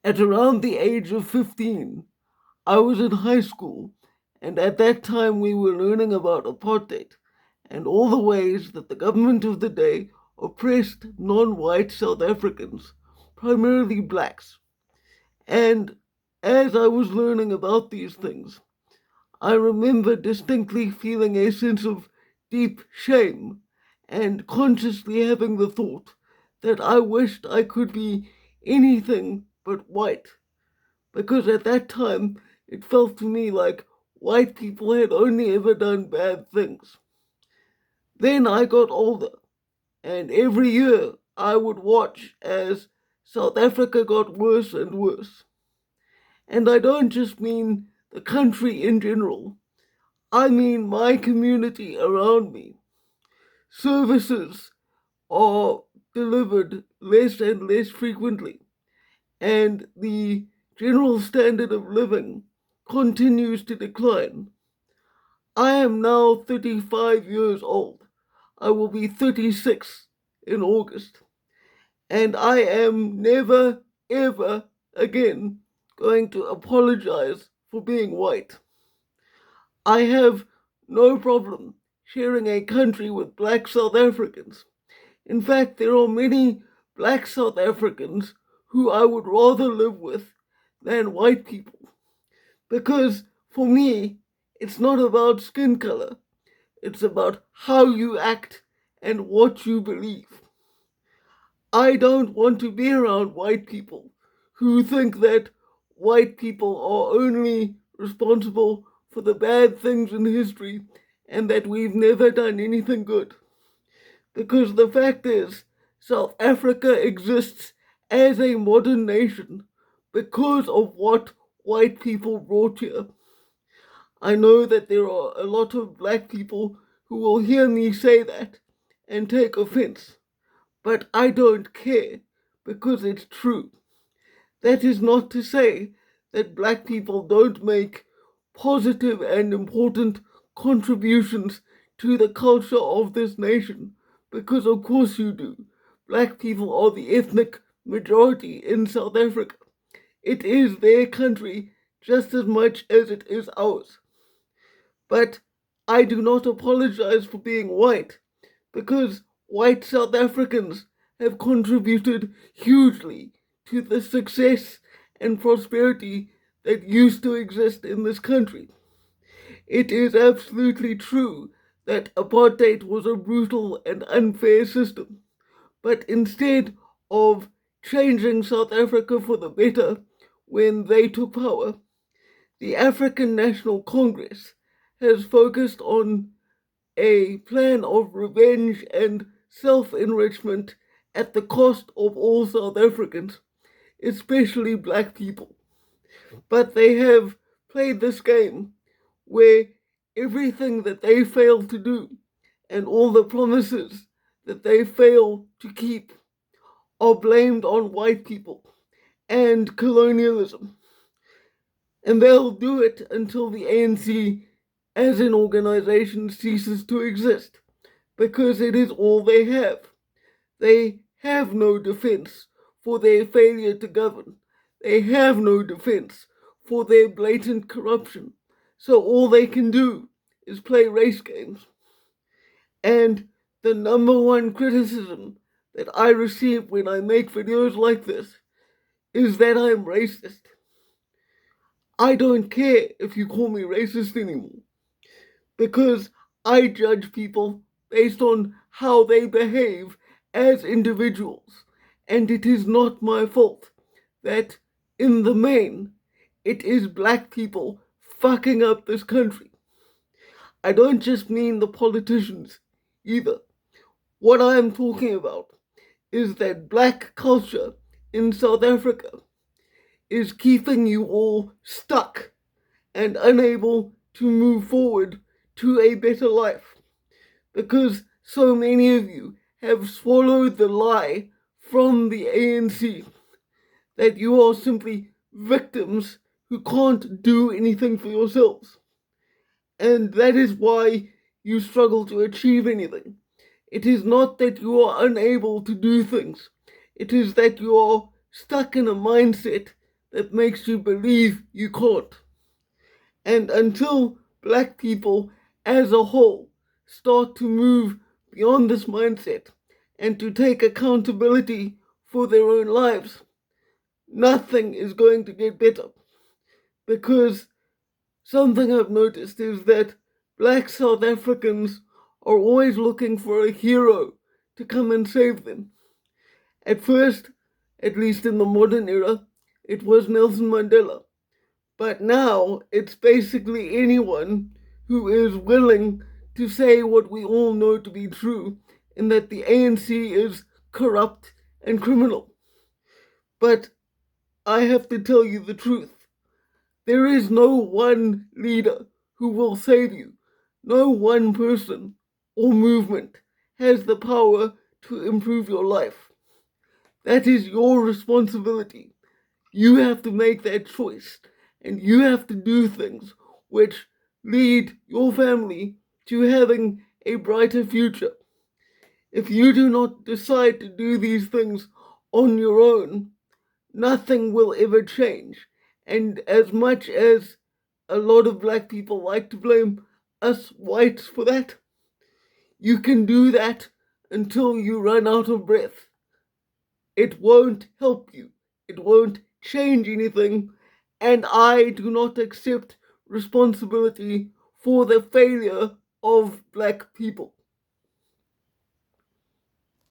At around the age of 15, I was in high school, and at that time we were learning about apartheid and all the ways that the government of the day oppressed non white South Africans, primarily blacks. And as I was learning about these things, I remember distinctly feeling a sense of deep shame and consciously having the thought that I wished I could be anything but white, because at that time it felt to me like white people had only ever done bad things. Then I got older, and every year I would watch as South Africa got worse and worse. And I don't just mean the country in general, I mean my community around me. Services are delivered less and less frequently, and the general standard of living continues to decline. I am now 35 years old. I will be 36 in August. And I am never, ever again going to apologize for being white. I have no problem sharing a country with black South Africans. In fact, there are many black South Africans who I would rather live with than white people. Because for me, it's not about skin color, it's about how you act and what you believe. I don't want to be around white people who think that white people are only responsible for the bad things in history and that we've never done anything good. Because the fact is, South Africa exists as a modern nation because of what white people brought here. I know that there are a lot of black people who will hear me say that and take offense, but I don't care because it's true. That is not to say that black people don't make positive and important contributions to the culture of this nation, because of course you do. Black people are the ethnic majority in South Africa. It is their country just as much as it is ours. But I do not apologize for being white because white South Africans have contributed hugely to the success and prosperity that used to exist in this country. It is absolutely true that apartheid was a brutal and unfair system, but instead of changing South Africa for the better when they took power, the African National Congress has focused on a plan of revenge and self enrichment at the cost of all South Africans, especially black people. But they have played this game where everything that they fail to do and all the promises that they fail to keep are blamed on white people and colonialism. And they'll do it until the ANC as an organization ceases to exist, because it is all they have. They have no defense for their failure to govern. They have no defense for their blatant corruption. So all they can do is play race games. And the number one criticism that I receive when I make videos like this is that I'm racist. I don't care if you call me racist anymore because I judge people based on how they behave as individuals. And it is not my fault that, in the main, it is black people fucking up this country. I don't just mean the politicians either. What I am talking about is that black culture in South Africa is keeping you all stuck and unable to move forward to a better life, because so many of you have swallowed the lie from the ANC that you are simply victims who can't do anything for yourselves. And that is why you struggle to achieve anything. It is not that you are unable to do things, it is that you are stuck in a mindset that makes you believe you can't. And until Black people as a whole start to move beyond this mindset and to take accountability for their own lives, nothing is going to get better. Because something I've noticed is that Black South Africans are always looking for a hero to come and save them. At first, at least in the modern era, it was Nelson Mandela. But now it's basically anyone who is willing to say what we all know to be true, in that the ANC is corrupt and criminal. But I have to tell you the truth. There is no one leader who will save you. No one person or movement has the power to improve your life. That is your responsibility. You have to make that choice, and you have to do things which lead your family to having a brighter future. If you do not decide to do these things on your own, nothing will ever change. And as much as a lot of Black people like to blame us whites for that, you can do that until you run out of breath. It won't help you. It won't change anything. And I do not accept responsibility for the failure of Black people.